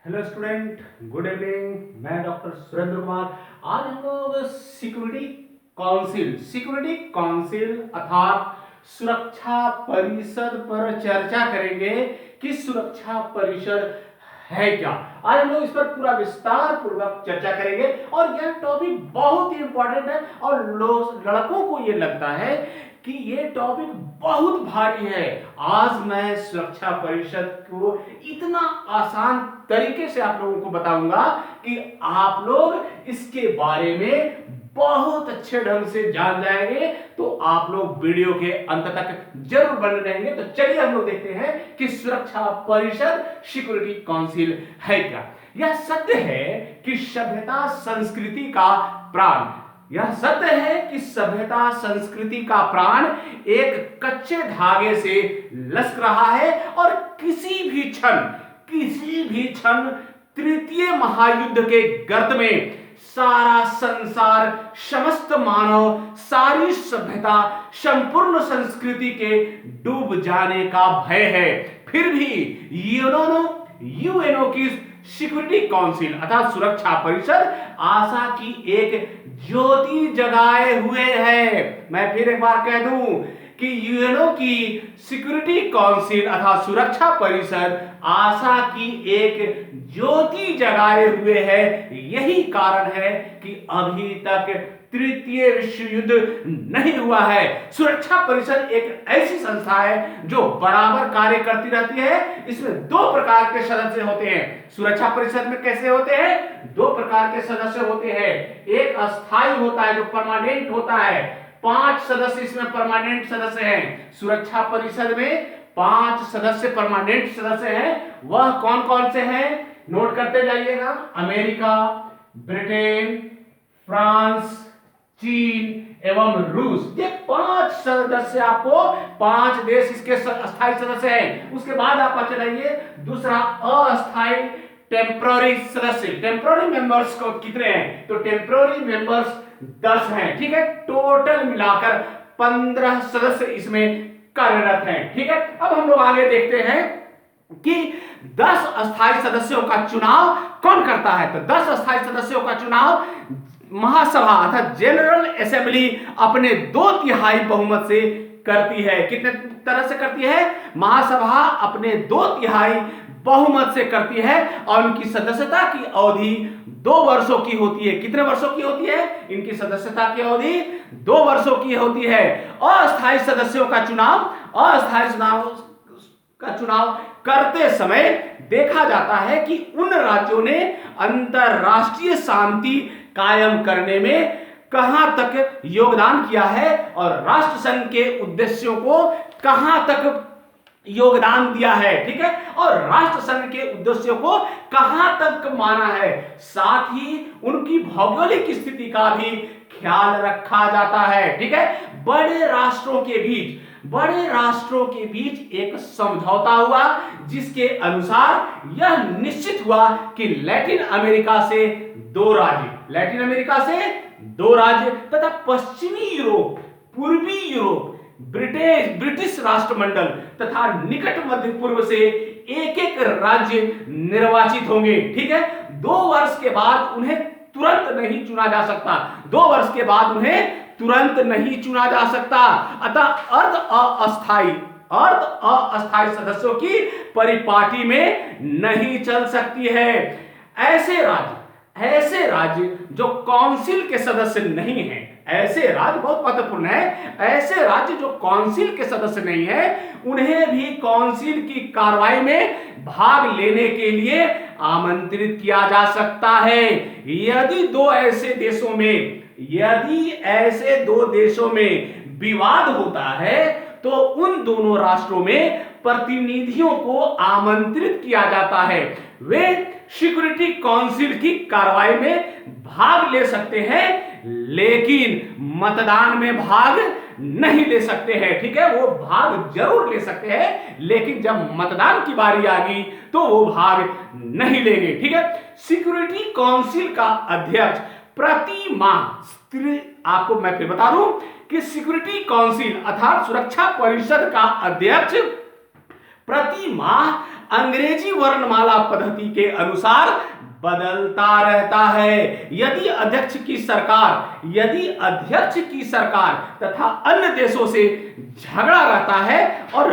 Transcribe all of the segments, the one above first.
Hello student, good evening. मैं doctor Surendra Kumar. आज हम लोग सिक्योरिटी काउंसिल अर्थात सुरक्षा परिषद पर चर्चा करेंगे कि सुरक्षा परिषद है क्या। आज हम लोग इस पर पूरा विस्तार पूर्वक चर्चा करेंगे और यह टॉपिक बहुत ही इंपॉर्टेंट है और लड़कों को ये लगता है कि ये टॉपिक बहुत भारी है। आज मैं सुरक्षा परिषद को इतना आसान तरीके से आप लोगों को बताऊंगा कि आप लोग इसके बारे में बहुत अच्छे ढंग से जान जाएंगे। तो आप लोग वीडियो के अंत तक जरूर बने रहेंगे। तो चलिए हम लोग देखते हैं कि सुरक्षा परिषद सिक्योरिटी काउंसिल है क्या। यह सत्य है कि सभ्यता संस्कृति का प्राण यह सत्य है कि सभ्यता संस्कृति का प्राण एक कच्चे धागे से लसक रहा है और किसी भी क्षण तृतीय महायुद्ध के गर्त में सारा संसार, समस्त मानव, सारी सभ्यता, संपूर्ण संस्कृति के डूब जाने का भय है। फिर भी यूएनओ की सिक्योरिटी काउंसिल अर्थात सुरक्षा परिषद आशा की एक ज्योति जगाए हुए है। मैं फिर एक बार कह दूं कि यूएनओ की सिक्योरिटी काउंसिल अर्थात सुरक्षा परिषद आशा की एक ज्योति जगाए हुए है। यही कारण है कि अभी तक तृतीय विश्व युद्ध नहीं हुआ है। सुरक्षा परिषद एक ऐसी संस्था है जो बराबर कार्य करती रहती है। इसमें दो प्रकार के सदस्य होते हैं। सुरक्षा परिषद में कैसे होते हैं? दो प्रकार के सदस्य होते हैं। एक अस्थायी होता है जो परमानेंट होता है। 5 सदस्य इसमें परमानेंट सदस्य हैं। सुरक्षा परिषद में 5 सदस्य परमानेंट सदस्य हैं। वह कौन कौन से हैं? नोट करते जाइएगा। अमेरिका, ब्रिटेन, फ्रांस, चीन एवं रूस। ये 5 सदस्य, आपको 5 देश इसके अस्थायी सदस्य हैं। उसके बाद आप चलाइए दूसरा अस्थायी टेम्पररी सदस्य। टेम्पररी मेंबर्स को कितने हैं? तो टेम्पररी मेंबर्स 10 हैं। ठीक है, टोटल मिलाकर 15 सदस्य इसमें कार्यरत हैं। ठीक है, अब हम लोग आगे देखते हैं कि 10 अस्थायी सदस्यों का चुनाव कौन करता है। तो 10 अस्थायी सदस्यों का चुनाव महासभा अर्थात जनरल असेंबली अपने 2/3 बहुमत से करती है। कितने तरह से करती है? महासभा अपने 2/3 बहुमत से करती है और उनकी सदस्यता की अवधि 2 वर्षों की होती है। कितने वर्षों की होती है? इनकी सदस्यता की अवधि 2 वर्षों की होती है। अस्थायी सदस्यों का चुनाव करते समय देखा जाता है कि उन राज्यों ने अंतरराष्ट्रीय शांति कायम करने में कहां तक योगदान किया है और राष्ट्र संघ के उद्देश्यों को कहां तक योगदान दिया है। ठीक है, और राष्ट्र संघ के उद्देश्यों को कहां तक माना है। साथ ही उनकी भौगोलिक स्थिति का भी ख्याल रखा जाता है। ठीक है, बड़े राष्ट्रों के बीच एक समझौता हुआ जिसके अनुसार यह निश्चित हुआ कि लैटिन अमेरिका से 2 राज्य तथा पश्चिमी यूरोप, पूर्वी यूरोप, ब्रिटिश राष्ट्रमंडल तथा निकट मध्य पूर्व से एक राज्य निर्वाचित होंगे। ठीक है, 2 वर्ष के बाद उन्हें तुरंत नहीं चुना जा सकता। 2 वर्ष के बाद उन्हें तुरंत नहीं चुना जा सकता। अतः अर्ध अस्थायी सदस्यों की परिपाटी में नहीं चल सकती है। ऐसे राज्य जो काउंसिल के सदस्य नहीं हैं, ऐसे राज्य बहुत महत्वपूर्ण है। ऐसे राज्य जो काउंसिल के सदस्य नहीं है उन्हें भी काउंसिल की कार्रवाई में भाग लेने के लिए आमंत्रित किया जा सकता है। यदि ऐसे दो देशों में विवाद होता है तो उन दोनों राष्ट्रों में प्रतिनिधियों को आमंत्रित किया जाता है। वे सिक्योरिटी काउंसिल की कार्रवाई में भाग ले सकते हैं लेकिन मतदान में भाग नहीं ले सकते हैं। ठीक है, वो भाग जरूर ले सकते हैं लेकिन जब मतदान की बारी आ गई तो वो भाग नहीं लेंगे। ठीक है, सिक्योरिटी काउंसिल का अध्यक्ष प्रति माह, आपको मैं फिर बता दूं कि सिक्योरिटी काउंसिल अर्थात सुरक्षा परिषद का अध्यक्ष प्रति माह अंग्रेजी वर्णमाला पद्धति के अनुसार बदलता रहता है। यदि अध्यक्ष की सरकार तथा अन्य देशों से झगड़ा रहता है और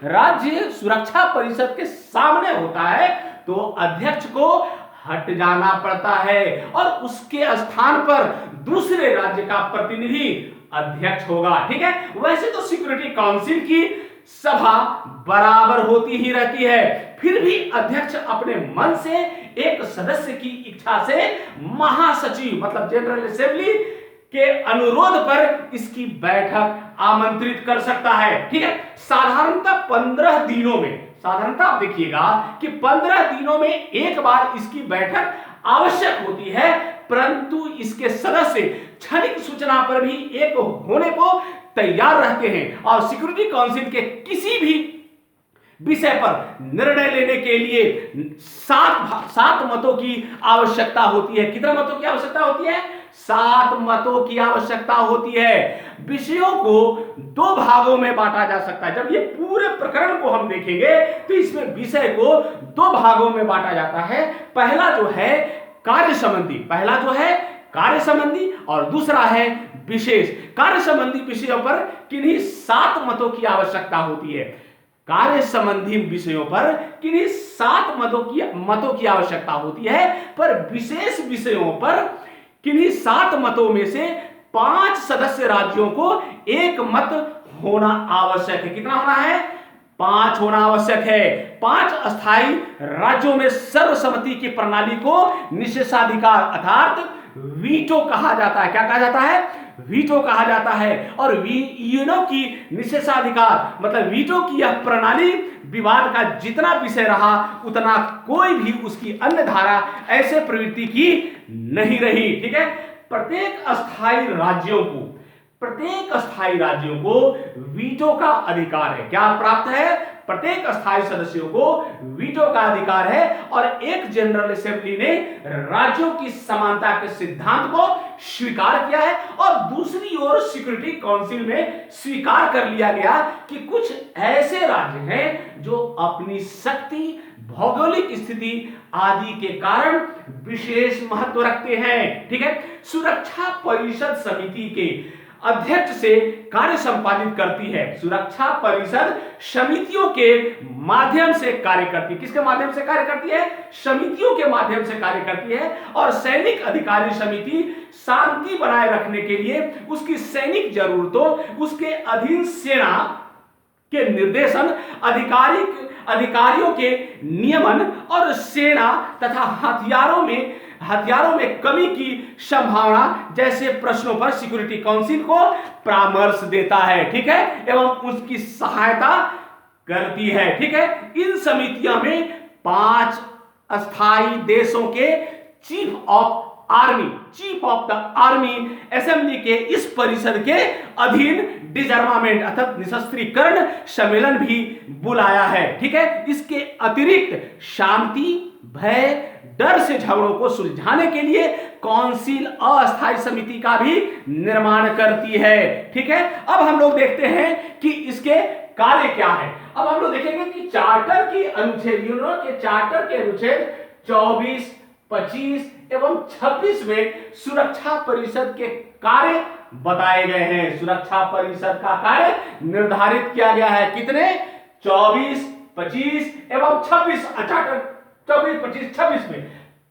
राज्य सुरक्षा परिषद के सामने होता है, तो अध्यक्ष को हट जाना पड़ता है और उसके स्थान पर दूसरे राज्य का प्रतिनिधि अध्यक्ष होगा। ठीक है, वैसे तो सिक्योरिटी काउंसिल की सभा बराबर होती ही रहती है, फिर भी अध्यक्ष अपने मन से एक सदस्य की इच्छा से महासचिव मतलब जनरल असेंबली के अनुरोध पर इसकी बैठक आमंत्रित कर सकता है। ठीक है, साधारणतः 15 दिनों में, साधारणतः आप देखिएगा कि 15 दिनों में एक बार इसकी बैठक आवश्यक होती है, परंतु इसके सदस्य क्षणिक सूचना पर भी एक होने को तैयार रहते हैं और सिक्योरिटी काउंसिल के किसी भी विषय पर निर्णय लेने के लिए 7 मतों की आवश्यकता होती है। कितने मतों की आवश्यकता होती है? 7 मतों की आवश्यकता होती है। विषयों को 2 भागों में बांटा जा सकता है। जब ये पूरे प्रकरण को हम देखेंगे तो इसमें विषय को 2 भागों में बांटा जाता है। पहला जो है कार्य संबंधी और दूसरा है विशेष। कार्य संबंधी विषयों पर किन्हीं 7 मतों की आवश्यकता होती है। कार्य संबंधी विषयों पर किन्हीं 7 मतों की आवश्यकता होती है, पर विशेष विषयों पर किन्हीं 7 मतों में से 5 सदस्य राज्यों को एक मत होना आवश्यक है। कितना होना है? 5 होना आवश्यक है। 5 अस्थायी राज्यों में सर्वसम्मति की प्रणाली को निषेधाधिकार अर्थात वीटो कहा जाता है। क्या कहा जाता है? वीटो कहा जाता है। और यूएनओ की निषेधाधिकार मतलब वीटो की यह प्रणाली विवाद का जितना विषय रहा उतना कोई भी उसकी अन्य धारा ऐसे प्रवृत्ति की नहीं रही। ठीक है, प्रत्येक अस्थायी राज्यों को वीटो का अधिकार है। क्या प्राप्त है? प्रत्येक अस्थायी सदस्यों को वीटो का अधिकार है और एक जनरल असेंबली ने राज्यों की समानता के सिद्धांत को स्वीकार किया है और दूसरी ओर सिक्योरिटी काउंसिल में स्वीकार कर लिया गया कि कुछ ऐसे राज्य हैं जो अपनी शक्ति, भौगोलिक स्थिति आदि के कारण विशेष महत्व रखते हैं। ठीक है, सुरक्षा परिषद समिति के अध्यक्ष से कार्य संपादित करती है। सुरक्षा परिषद समितियों के माध्यम से कार्य करती है। किसके माध्यम से कार्य करती है? समितियों के माध्यम से कार्य करती है। और सैनिक अधिकारी समिति शांति बनाए रखने के लिए उसकी सैनिक जरूरतों, उसके अधीन सेना के निर्देशन, अधिकारियों के नियमन और सेना तथा हथियारों में कमी की संभावना जैसे प्रश्नों पर सिक्योरिटी काउंसिल को परामर्श देता है। ठीक है, एवं उसकी सहायता करती है। ठीक है, इन समितियों में 5 अस्थायी देशों के chief of the army assembly के इस परिषद के अधीन डिसआर्मामेंट अर्थात निशस्त्रीकरण सम्मेलन भी बुलाया है। ठीक है, इसके अतिरिक्त शांति, भय, डर से झगड़ों को सुलझाने के लिए काउंसिल अस्थायी समिति का भी निर्माण करती है। ठीक है, अब हम लोग देखते हैं कि इसके कार्य क्या है। अब हम लोग देखेंगे कि चार्टर के अनुच्छेद 24, 25 एवं 26 में सुरक्षा परिषद के कार्य बताए गए हैं। सुरक्षा परिषद का कार्य निर्धारित किया गया है। कितने? 24, 25 एवं 26 चार्टर 24, 25, 26 में।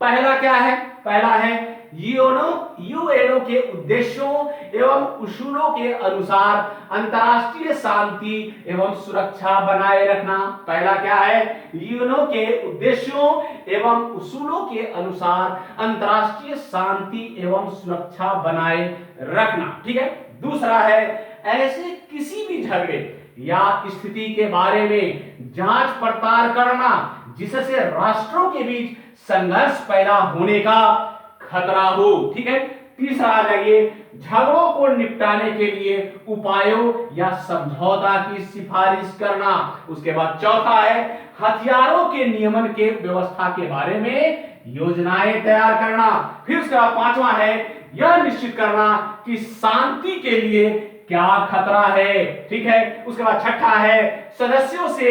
पहला क्या है? पहला है यूएनओ के उद्देश्यों एवं उसूलों के अनुसार अंतर्राष्ट्रीय शांति एवं सुरक्षा बनाए रखना। पहला क्या है? यूएनओ के उद्देश्यों एवं उसूलों के अनुसार अंतर्राष्ट्रीय शांति एवं सुरक्षा बनाए रखना। ठीक है, दूसरा है ऐसे किसी भी झगड़े या स्थिति के बारे में जांच पड़ताल करना जिससे राष्ट्रों के बीच संघर्ष पैदा होने का खतरा हो। ठीक है, तीसरा आ जाइए, झगड़ों को निपटाने के लिए उपायों या समझौता की सिफारिश करना। उसके बाद चौथा है हथियारों के नियमन के व्यवस्था के बारे में योजनाएं तैयार करना। फिर उसके बाद 5वां है यह निश्चित करना कि शांति के लिए क्या खतरा है, ठीक है। उसके बाद छठा है, सदस्यों से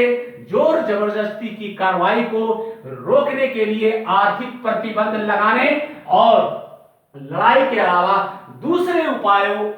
जोर जबरदस्ती की कार्रवाई को रोकने के लिए आर्थिक प्रतिबंध लगाने और लड़ाई के अलावा दूसरे उपायों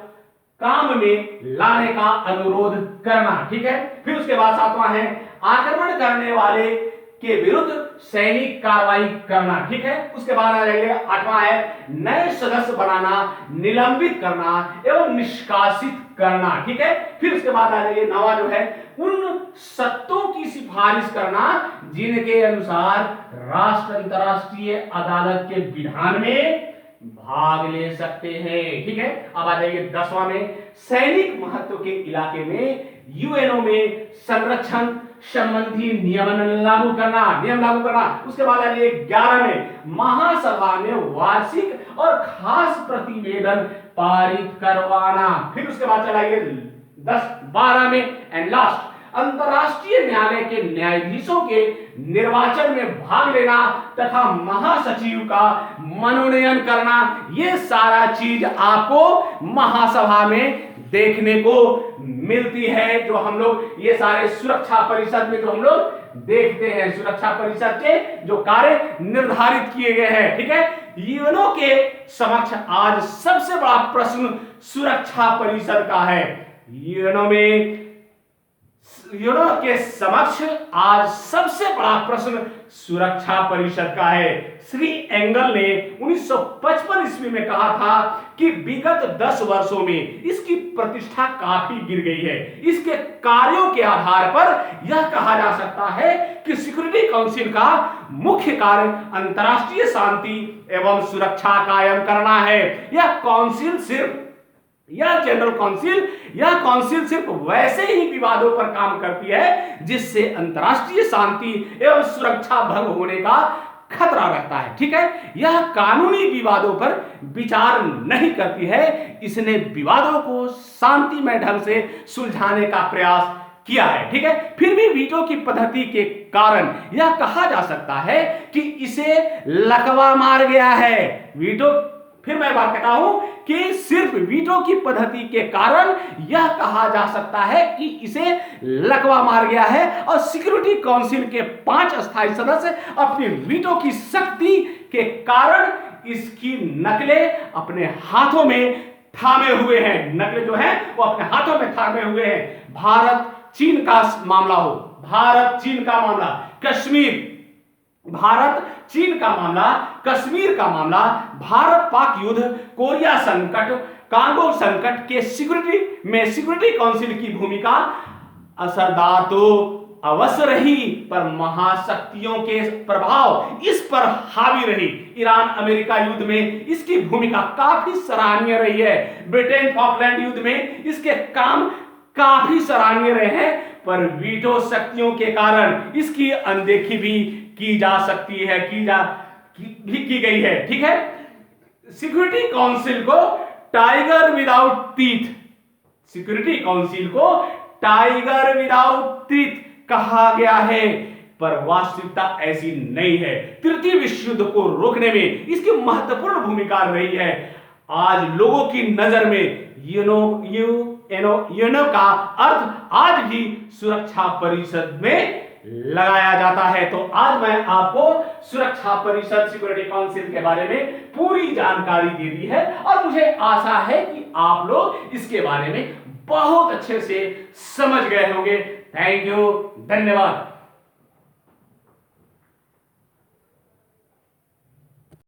काम में लाने का अनुरोध करना, ठीक है। फिर उसके बाद सातवां है, आक्रमण करने वाले के विरुद्ध सैनिक कार्रवाई करना, ठीक है। उसके बाद आ जाइए आठवां है, नए सदस्य बनाना, निलंबित करना एवं निष्कासित करना, ठीक है। फिर उसके बाद आ जाइए नवा जो है, उन सत्तों की सिफारिश करना जिनके अनुसार राष्ट्र अंतरराष्ट्रीय अदालत के विधान में भाग ले सकते हैं, ठीक है। अब आ जाइए 10वां में, सैनिक महत्व के इलाके में यूएनओ में संरक्षण संबंधी नियम लागू करना। उसके बाद आ जाइए 11 में, महासभा में वार्षिक और खास प्रतिवेदन पारित करवाना। फिर उसके बाद चलाइए 12 में एंड लास्ट, अंतरराष्ट्रीय न्यायालय के न्यायाधीशों के निर्वाचन में भाग लेना तथा महासचिव का मनोनयन करना। ये सारा चीज आपको महासभा में देखने को मिलती है, जो हम लोग ये सारे सुरक्षा परिषद में जो हम लोग देखते हैं, सुरक्षा परिषद के जो कार्य निर्धारित किए गए हैं, ठीक है। यूएनओ के समक्ष आज सबसे बड़ा प्रश्न सुरक्षा परिषद का है। यूएनओ के समक्ष आज सबसे बड़ा प्रश्न सुरक्षा परिषद का है। श्री एंगल ने 1955 ईस्वी में कहा था कि विगत 10 वर्षों में इसकी प्रतिष्ठा काफी गिर गई है। इसके कार्यों के आधार पर यह कहा जा सकता है कि सिक्योरिटी काउंसिल का मुख्य कार्य अंतरराष्ट्रीय शांति एवं सुरक्षा कायम करना है। यह जनरल काउंसिल सिर्फ वैसे ही विवादों पर काम करती है जिससे अंतरराष्ट्रीय शांति एवं सुरक्षा भंग होने का खतरा रहता है, ठीक है। यह कानूनी विवादों पर विचार नहीं करती है। इसने विवादों को शांतिमय ढंग से सुलझाने का प्रयास किया है, ठीक है। फिर भी वीटो की पद्धति के कारण यह कहा जा सकता है कि इसे लकवा मार गया है। फिर मैं बात कहता हूं कि सिर्फ वीटो की पद्धति के कारण यह कहा जा सकता है कि इसे लकवा मार गया है और सिक्योरिटी काउंसिल के 5 अस्थायी सदस्य अपनी वीटो की शक्ति के कारण इसकी नकलें अपने हाथों में थामे हुए हैं। नकलें जो है वो अपने हाथों में थामे हुए हैं। भारत चीन का मामला हो, भारत चीन का मामला, कश्मीर का मामला, भारत पाक युद्ध, कोरिया संकट, कांगो संकट के सिक्योरिटी काउंसिल की भूमिका असरदार तो अवश्य रही, पर महाशक्तियों के प्रभाव इस पर हावी रही। ईरान अमेरिका युद्ध में इसकी भूमिका काफी सराहनीय रही है। ब्रिटेन फॉकलैंड युद्ध में इसके काम काफी सराहनीय रहे हैं, पर वीटो शक्तियों के कारण इसकी अनदेखी भी की जा सकती है, की गई है, ठीक है। सिक्योरिटी काउंसिल को टाइगर विदाउट टीथ कहा गया है, पर वास्तविकता ऐसी नहीं है। तृतीय विश्व युद्ध को रोकने में इसकी महत्वपूर्ण भूमिका रही है। आज लोगों की नजर में यूएनओ का अर्थ आज भी सुरक्षा परिषद में लगाया जाता है। तो आज मैं आपको सुरक्षा परिषद सिक्योरिटी काउंसिल के बारे में पूरी जानकारी दे दी है और मुझे आशा है कि आप लोग इसके बारे में बहुत अच्छे से समझ गए होंगे। थैंक यू, धन्यवाद।